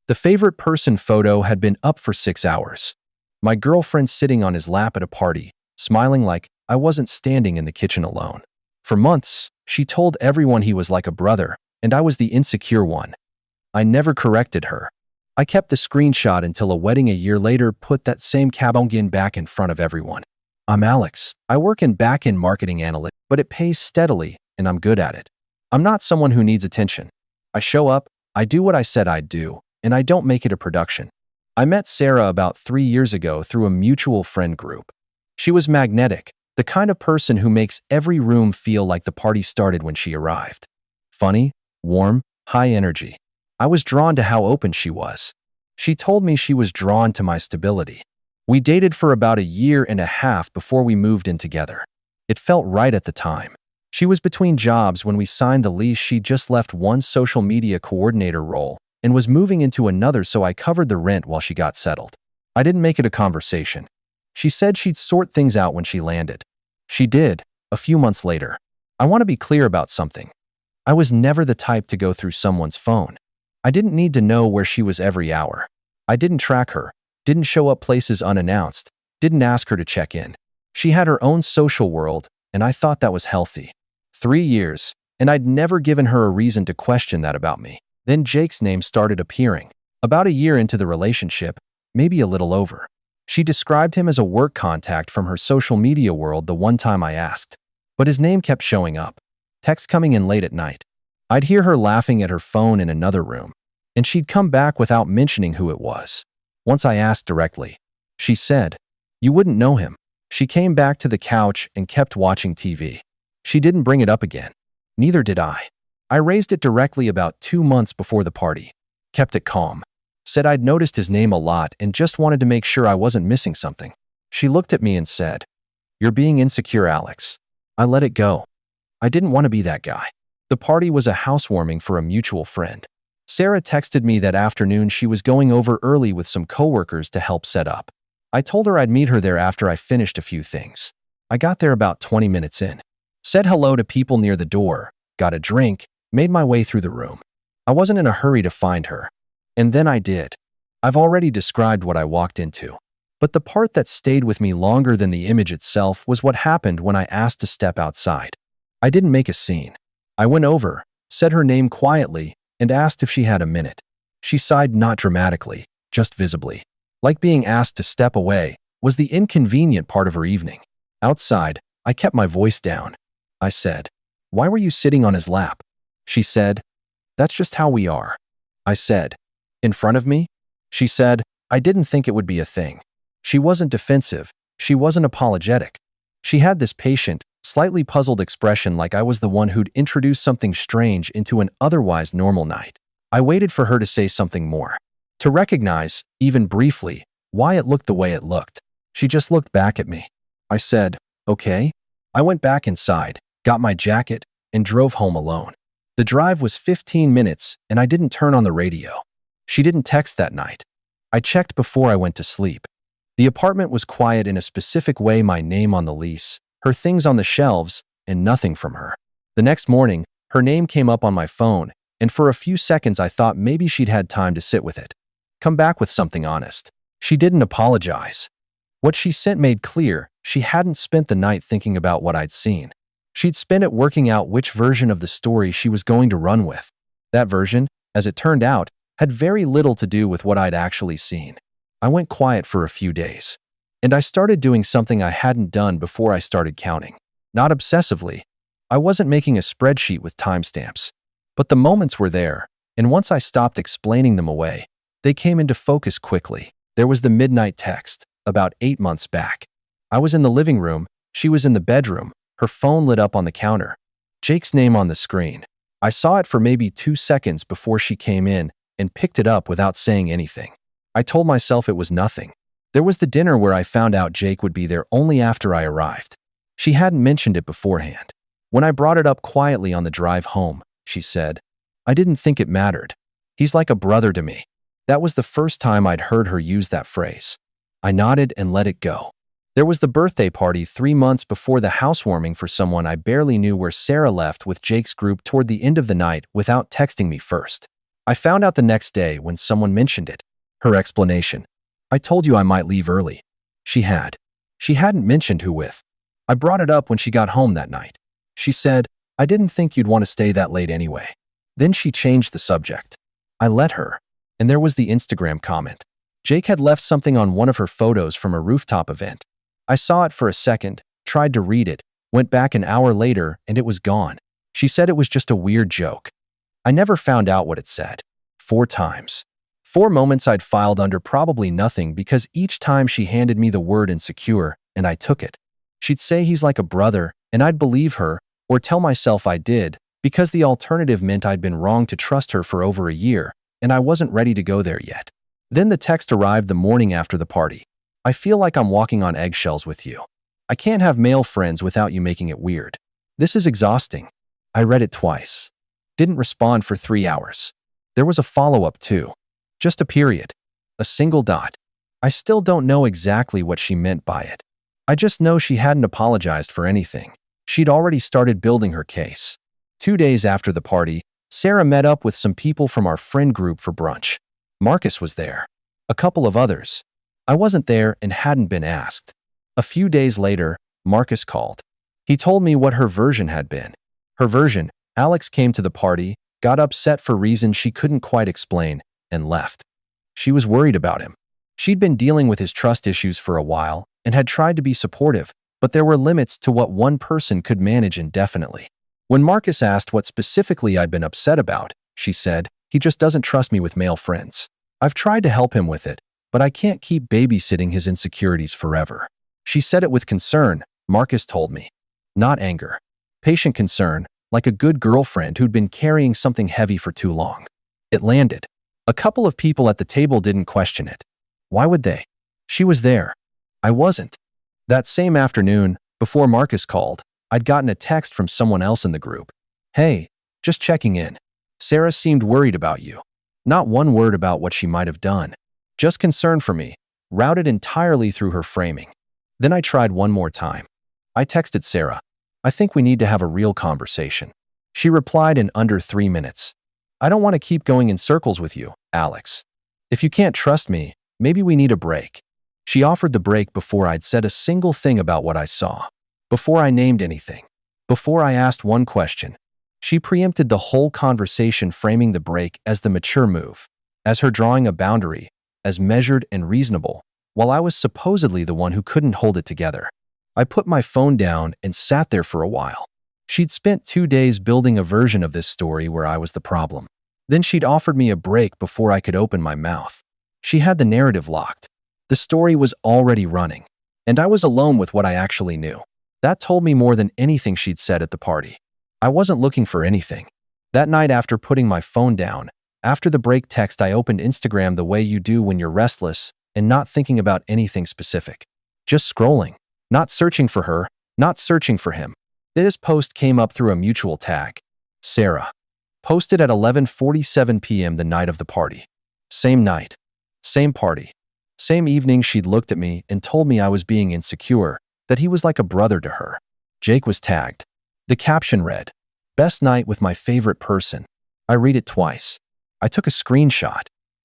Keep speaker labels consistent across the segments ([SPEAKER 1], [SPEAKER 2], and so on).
[SPEAKER 1] The favorite person photo had been up for 6 hours. My girlfriend sitting on his lap at a party, smiling like I wasn't standing in the kitchen alone. For months, she told everyone he was like a brother, and I was the insecure one. I never corrected her. I kept the screenshot until a wedding a year later put that same Caption back in front of everyone. I'm Alex. I work in back-end marketing analytics, but it pays steadily, and I'm good at it. I'm not someone who needs attention. I show up, I do what I said I'd do, and I don't make it a production. I met Sarah about 3 years ago through a mutual friend group. She was magnetic, the kind of person who makes every room feel like the party started when she arrived. Funny, warm, high energy. I was drawn to how open she was. She told me she was drawn to my stability. We dated for about 1.5 years before we moved in together. It felt right at the time. She was between jobs when we signed the lease. She just left one social media coordinator role and was moving into another, so I covered the rent while she got settled. I didn't make it a conversation. She said she'd sort things out when she landed. She did, a few months later. I want to be clear about something. I was never the type to go through someone's phone. I didn't need to know where she was every hour. I didn't track her, didn't show up places unannounced, didn't ask her to check in. She had her own social world, and I thought that was healthy. 3 years, and I'd never given her a reason to question that about me. Then Jake's name started appearing. About 1 year into the relationship, maybe a little over. She described him as a work contact from her social media world the one time I asked. But his name kept showing up. Texts coming in late at night. I'd hear her laughing at her phone in another room, and she'd come back without mentioning who it was. Once I asked directly. She said, "You wouldn't know him." She came back to the couch and kept watching TV. She didn't bring it up again. Neither did I. I raised it directly about 2 months before the party. Kept it calm. Said I'd noticed his name a lot and just wanted to make sure I wasn't missing something. She looked at me and said, "You're being insecure, Alex." I let it go. I didn't want to be that guy. The party was a housewarming for a mutual friend. Sarah texted me that afternoon she was going over early with some coworkers to help set up. I told her I'd meet her there after I finished a few things. I got there about 20 minutes in. Said hello to people near the door, got a drink, made my way through the room. I wasn't in a hurry to find her. And then I did. I've already described what I walked into. But the part that stayed with me longer than the image itself was what happened when I asked to step outside. I didn't make a scene. I went over, said her name quietly, and asked if she had a minute. She sighed, not dramatically, just visibly. Like being asked to step away was the inconvenient part of her evening. Outside, I kept my voice down. I said, "Why were you sitting on his lap?" She said, "That's just how we are." I said, "In front of me?" She said, "I didn't think it would be a thing." She wasn't defensive. She wasn't apologetic. She had this patient, slightly puzzled expression like I was the one who'd introduced something strange into an otherwise normal night. I waited for her to say something more. To recognize, even briefly, why it looked the way it looked. She just looked back at me. I said, "Okay." I went back inside, got my jacket, and drove home alone. The drive was 15 minutes, and I didn't turn on the radio. She didn't text that night. I checked before I went to sleep. The apartment was quiet in a specific way: my name on the lease, her things on the shelves, and nothing from her. The next morning, her name came up on my phone, and for a few seconds I thought maybe she'd had time to sit with it. Come back with something honest. She didn't apologize. What she sent made clear she hadn't spent the night thinking about what I'd seen. She'd spent it working out which version of the story she was going to run with. That version, as it turned out, had very little to do with what I'd actually seen. I went quiet for a few days. And I started doing something I hadn't done before. I started counting. Not obsessively. I wasn't making a spreadsheet with timestamps. But the moments were there, and once I stopped explaining them away, they came into focus quickly. There was the midnight text, about 8 months back. I was in the living room, she was in the bedroom, her phone lit up on the counter. Jake's name on the screen. I saw it for maybe 2 seconds before she came in and picked it up without saying anything. I told myself it was nothing. There was the dinner where I found out Jake would be there only after I arrived. She hadn't mentioned it beforehand. When I brought it up quietly on the drive home, she said, "I didn't think it mattered. He's like a brother to me." That was the first time I'd heard her use that phrase. I nodded and let it go. There was the birthday party 3 months before the housewarming for someone I barely knew, where Sarah left with Jake's group toward the end of the night without texting me first. I found out the next day when someone mentioned it. Her explanation: I told you I might leave early. She had. She hadn't mentioned who with. I brought it up when she got home that night. She said, I didn't think you'd want to stay that late anyway. Then she changed the subject. I let her. And there was the Instagram comment. Jake had left something on one of her photos from a rooftop event. I saw it for a second, tried to read it, went back an hour later, and it was gone. She said it was just a weird joke. I never found out what it said. 4 times. 4 moments I'd filed under probably nothing because each time she handed me the word insecure, and I took it. She'd say he's like a brother, and I'd believe her, or tell myself I did, because the alternative meant I'd been wrong to trust her for over a year, and I wasn't ready to go there yet. Then the text arrived the morning after the party. I feel like I'm walking on eggshells with you. I can't have male friends without you making it weird. This is exhausting. I read it twice. Didn't respond for 3 hours. There was a follow-up too. Just a period. A single dot. I still don't know exactly what she meant by it. I just know she hadn't apologized for anything. She'd already started building her case. 2 days after the party, Sarah met up with some people from our friend group for brunch. Marcus was there. A couple of others. I wasn't there and hadn't been asked. A few days later, Marcus called. He told me what her version had been. Her version: Alex came to the party, got upset for reasons she couldn't quite explain, and left. She was worried about him. She'd been dealing with his trust issues for a while and had tried to be supportive, but there were limits to what one person could manage indefinitely. When Marcus asked what specifically I'd been upset about, she said, he just doesn't trust me with male friends. I've tried to help him with it, but I can't keep babysitting his insecurities forever. She said it with concern, Marcus told me. Not anger. Patient concern, like a good girlfriend who'd been carrying something heavy for too long. It landed. A couple of people at the table didn't question it. Why would they? She was there. I wasn't. That same afternoon, before Marcus called, I'd gotten a text from someone else in the group. Hey, just checking in. Sarah seemed worried about you. Not one word about what she might have done. Just concern for me, routed entirely through her framing. Then I tried one more time. I texted Sarah. I think we need to have a real conversation. She replied in under 3 minutes. I don't want to keep going in circles with you, Alex. If you can't trust me, maybe we need a break. She offered the break before I'd said a single thing about what I saw. Before I named anything. Before I asked one question. She preempted the whole conversation, framing the break as the mature move, as her drawing a boundary, as measured and reasonable, while I was supposedly the one who couldn't hold it together. I put my phone down and sat there for a while. She'd spent 2 days building a version of this story where I was the problem. Then she'd offered me a break before I could open my mouth. She had the narrative locked. The story was already running, and I was alone with what I actually knew. That told me more than anything she'd said at the party. I wasn't looking for anything. That night, after putting my phone down, after the break text, I opened Instagram the way you do when you're restless and not thinking about anything specific. Just scrolling. Not searching for her, not searching for him. This post came up through a mutual tag. Sarah. Posted at 11:47 p.m. the night of the party. Same night. Same party. Same evening, she'd looked at me and told me I was being insecure, that he was like a brother to her. Jake was tagged. The caption read, "Best night with my favorite person." I read it twice. I took a screenshot.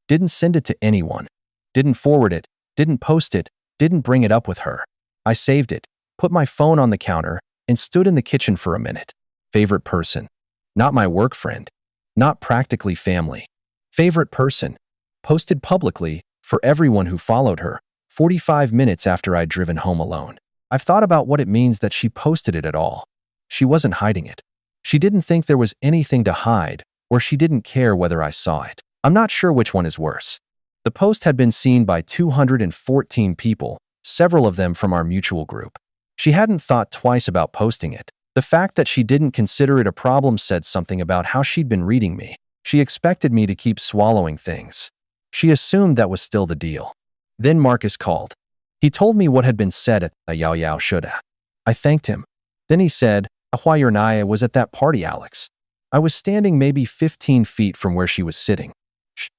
[SPEAKER 1] Didn't send it to anyone. Didn't forward it. Didn't post it. Didn't bring it up with her. I saved it, put my phone on the counter, and stood in the kitchen for a minute. Favorite person. Not my work friend. Not practically family. Favorite person. Posted publicly, for everyone who followed her, 45 minutes after I'd driven home alone. I've thought about what it means that she posted it at all. She wasn't hiding it. She didn't think there was anything to hide, or she didn't care whether I saw it. I'm not sure which one is worse. The post had been seen by 214 people, several of them from our mutual group. She hadn't thought twice about posting it. The fact that she didn't consider it a problem said something about how she'd been reading me. She expected me to keep swallowing things. She assumed that was still the deal. Then Marcus called. He told me what had been said at the Yao Yao Shuda. I thanked him. Then he said, "Why Naya was at that party, Alex." I was standing maybe 15 feet from where she was sitting.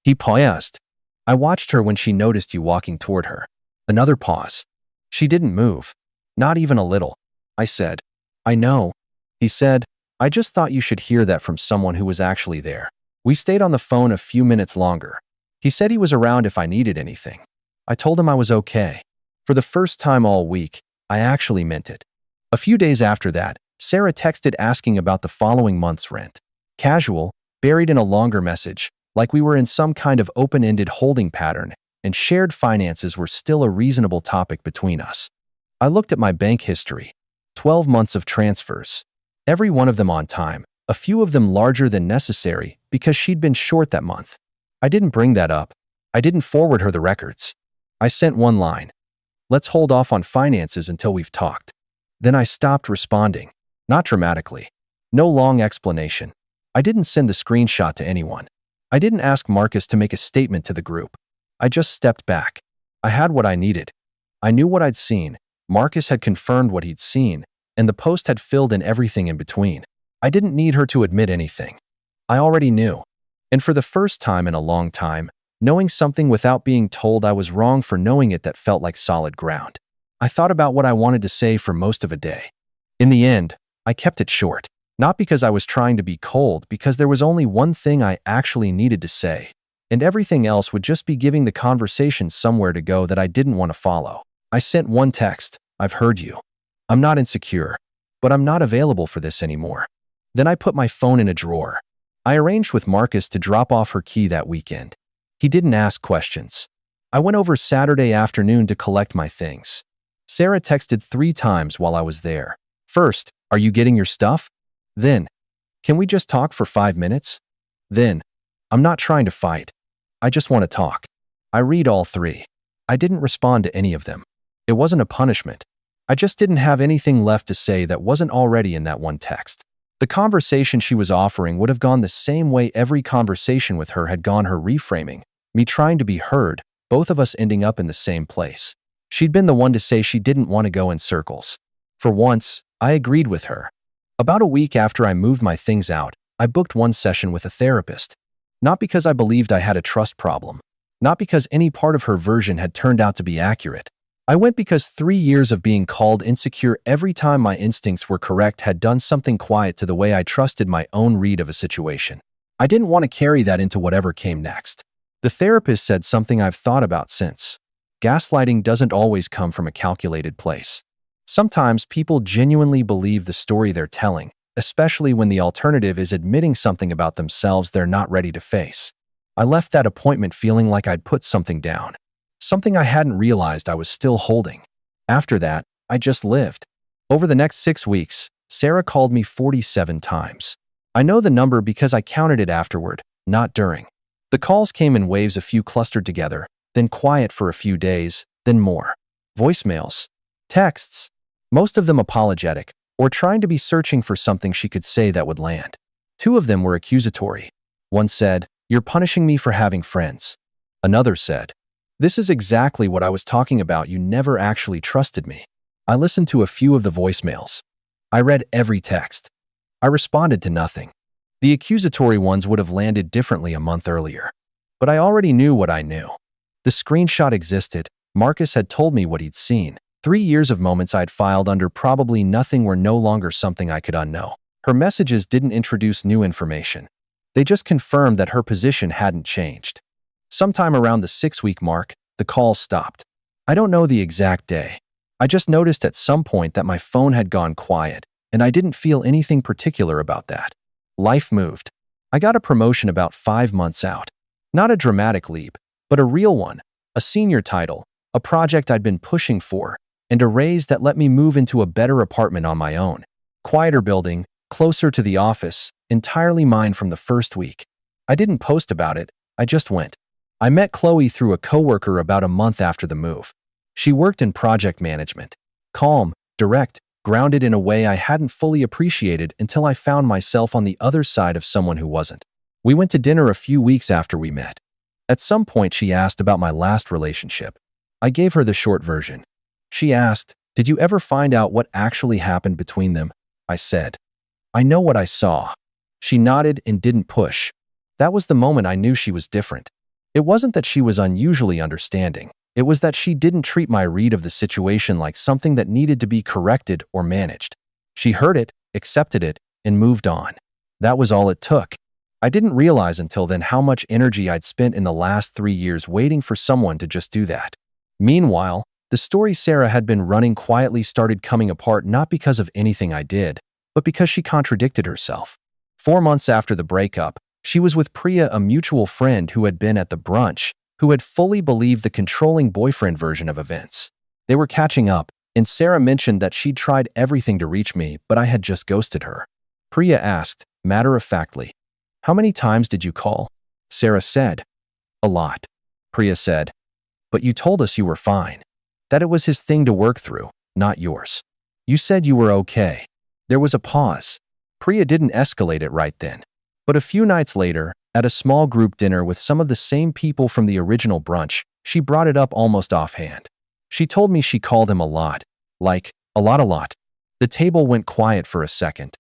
[SPEAKER 1] He paused. I watched her when she noticed you walking toward her. Another pause. She didn't move. Not even a little. I said, "I know." He said, "I just thought you should hear that from someone who was actually there." We stayed on the phone a few minutes longer. He said he was around if I needed anything. I told him I was okay. For the first time all week, I actually meant it. A few days after that, Sarah texted asking about the following month's rent. Casual, buried in a longer message, like we were in some kind of open-ended holding pattern, and shared finances were still a reasonable topic between us. I looked at my bank history. 12 months of transfers. Every one of them on time, a few of them larger than necessary because she'd been short that month. I didn't bring that up. I didn't forward her the records. I sent one line. Let's hold off on finances until we've talked. Then I stopped responding. Not dramatically. No long explanation. I didn't send the screenshot to anyone. I didn't ask Marcus to make a statement to the group. I just stepped back. I had what I needed. I knew what I'd seen. Marcus had confirmed what he'd seen, and the post had filled in everything in between. I didn't need her to admit anything. I already knew. And for the first time in a long time, knowing something without being told I was wrong for knowing it, that felt like solid ground. I thought about what I wanted to say for most of a day. In the end, I kept it short. Not because I was trying to be cold, because there was only one thing I actually needed to say, and everything else would just be giving the conversation somewhere to go that I didn't want to follow. I sent one text. I've heard you. I'm not insecure, but I'm not available for this anymore. Then I put my phone in a drawer. I arranged with Marcus to drop off her key that weekend. He didn't ask questions. I went over Saturday afternoon to collect my things. Sarah texted 3 times while I was there. First, are you getting your stuff? Then, can we just talk for 5 minutes? Then, I'm not trying to fight. I just want to talk. I read all 3. I didn't respond to any of them. It wasn't a punishment. I just didn't have anything left to say that wasn't already in that one text. The conversation she was offering would have gone the same way every conversation with her had gone, her reframing, me trying to be heard, both of us ending up in the same place. She'd been the one to say she didn't want to go in circles. For once, I agreed with her. About a week after I moved my things out, I booked one session with a therapist. Not because I believed I had a trust problem. Not because any part of her version had turned out to be accurate. I went because 3 years of being called insecure every time my instincts were correct had done something quiet to the way I trusted my own read of a situation. I didn't want to carry that into whatever came next. The therapist said something I've thought about since. Gaslighting doesn't always come from a calculated place. Sometimes people genuinely believe the story they're telling, especially when the alternative is admitting something about themselves they're not ready to face. I left that appointment feeling like I'd put something down. Something I hadn't realized I was still holding. After that, I just lived. Over the next 6 weeks, Sarah called me 47 times. I know the number because I counted it afterward, not during. The calls came in waves, a few clustered together, then quiet for a few days, then more. Voicemails. Texts. Most of them apologetic, or trying to be searching for something she could say that would land. 2 of them were accusatory. One said, "You're punishing me for having friends." Another said, "This is exactly what I was talking about. You never actually trusted me." I listened to a few of the voicemails. I read every text. I responded to nothing. The accusatory ones would have landed differently a month earlier. But I already knew what I knew. The screenshot existed. Marcus had told me what he'd seen. 3 years of moments I'd filed under probably nothing were no longer something I could unknow. Her messages didn't introduce new information. They just confirmed that her position hadn't changed. Sometime around the 6-week mark, the calls stopped. I don't know the exact day. I just noticed at some point that my phone had gone quiet, and I didn't feel anything particular about that. Life moved. I got a promotion about 5 months out. Not a dramatic leap, but a real one. A senior title, a project I'd been pushing for, and a raise that let me move into a better apartment on my own. Quieter building, closer to the office, entirely mine from the first week. I didn't post about it, I just went. I met Qley through a coworker about a month after the move. She worked in project management. Calm, direct, grounded in a way I hadn't fully appreciated until I found myself on the other side of someone who wasn't. We went to dinner a few weeks after we met. At some point she asked about my last relationship. I gave her the short version. She asked, "Did you ever find out what actually happened between them?" I said, "I know what I saw." She nodded and didn't push. That was the moment I knew she was different. It wasn't that she was unusually understanding. It was that she didn't treat my read of the situation like something that needed to be corrected or managed. She heard it, accepted it, and moved on. That was all it took. I didn't realize until then how much energy I'd spent in the last 3 years waiting for someone to just do that. Meanwhile, the story Sarah had been running quietly started coming apart not because of anything I did, but because she contradicted herself. 4 months after the breakup, she was with Priya, a mutual friend who had been at the brunch, who had fully believed the controlling boyfriend version of events. They were catching up, and Sarah mentioned that she'd tried everything to reach me, but I had just ghosted her. Priya asked, matter-of-factly, "How many times did you call?" Sarah said, "A lot." Priya said, "But you told us you were fine, that it was his thing to work through, not yours. You said you were okay." There was a pause. Priya didn't escalate it right then. But a few nights later, at a small group dinner with some of the same people from the original brunch, she brought it up almost offhand. She told me she called him a lot. Like, a lot. The table went quiet for a second.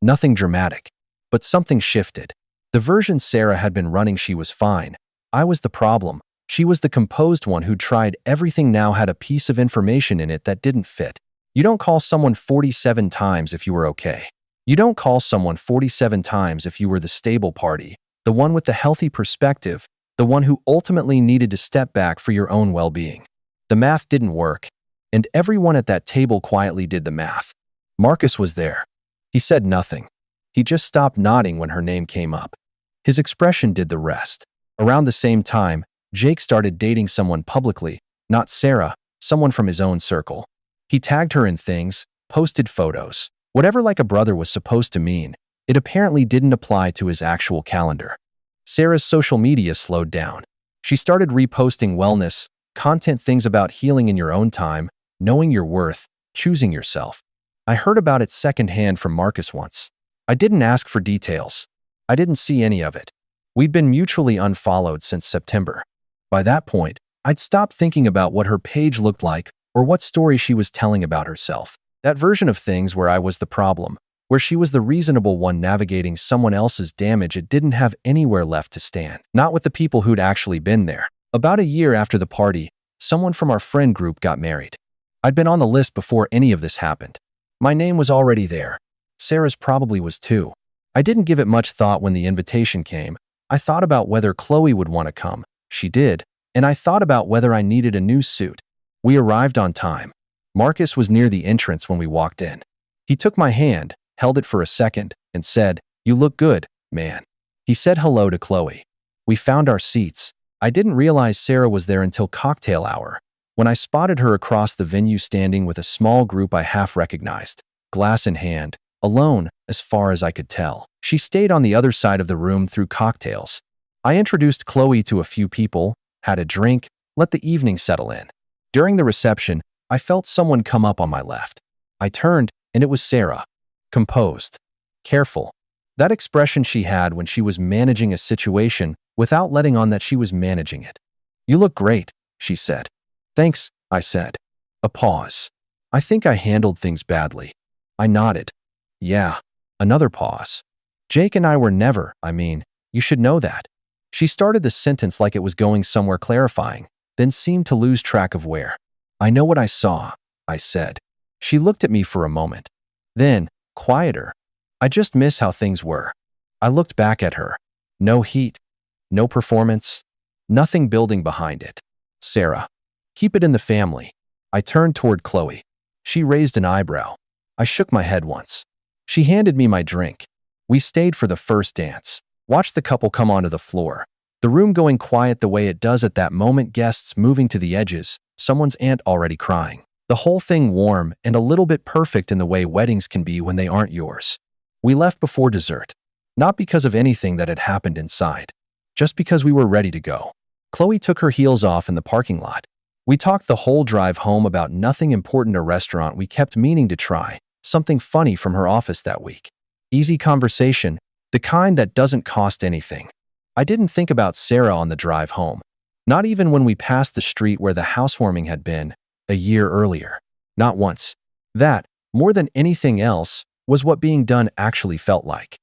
[SPEAKER 1] Nothing dramatic. But something shifted. The version Sarah had been running, she was fine. I was the problem. She was the composed one who tried everything, now had a piece of information in it that didn't fit. You don't call someone 47 times if you were okay. You don't call someone 47 times if you were the stable party, the one with the healthy perspective, the one who ultimately needed to step back for your own well-being. The math didn't work, and everyone at that table quietly did the math. Marcus was there. He said nothing. He just stopped nodding when her name came up. His expression did the rest. Around the same time, Jake started dating someone publicly, not Sarah, someone from his own circle. He tagged her in things, posted photos. Whatever like a brother was supposed to mean, it apparently didn't apply to his actual calendar. Sarah's social media slowed down. She started reposting wellness, content, things about healing in your own time, knowing your worth, choosing yourself. I heard about it secondhand from Marcus once. I didn't ask for details. I didn't see any of it. We'd been mutually unfollowed since September. By that point, I'd stopped thinking about what her page looked like or what story she was telling about herself. That version of things where I was the problem, where she was the reasonable one navigating someone else's damage, it didn't have anywhere left to stand. Not with the people who'd actually been there. About a year after the party, someone from our friend group got married. I'd been on the list before any of this happened. My name was already there. Sarah's probably was too. I didn't give it much thought when the invitation came. I thought about whether Qley would want to come. She did. And I thought about whether I needed a new suit. We arrived on time. Marcus was near the entrance when we walked in. He took my hand, held it for a second, and said, "You look good, man." He said hello to Qley. We found our seats. I didn't realize Sarah was there until cocktail hour, when I spotted her across the venue standing with a small group I half recognized, glass in hand, alone, as far as I could tell. She stayed on the other side of the room through cocktails. I introduced Qley to a few people, had a drink, let the evening settle in. During the reception, I felt someone come up on my left. I turned, and it was Sarah. Composed. Careful. That expression she had when she was managing a situation without letting on that she was managing it. "You look great," she said. "Thanks," I said. A pause. "I think I handled things badly." I nodded. "Yeah." Another pause. "Jake and I were never, you should know that." She started the sentence like it was going somewhere clarifying, then seemed to lose track of where. "I know what I saw," I said. She looked at me for a moment. Then, quieter. "I just miss how things were." I looked back at her. No heat. No performance. Nothing building behind it. "Sarah. Keep it in the family." I turned toward Qley. She raised an eyebrow. I shook my head once. She handed me my drink. We stayed for the first dance. Watched the couple come onto the floor. The room going quiet the way it does at that moment, guests moving to the edges, someone's aunt already crying. The whole thing warm and a little bit perfect in the way weddings can be when they aren't yours. We left before dessert. Not because of anything that had happened inside. Just because we were ready to go. Qley took her heels off in the parking lot. We talked the whole drive home about nothing important, a restaurant we kept meaning to try, something funny from her office that week. Easy conversation, the kind that doesn't cost anything. I didn't think about Sarah on the drive home. Not even when we passed the street where the housewarming had been, a year earlier. Not once. That, more than anything else, was what being done actually felt like.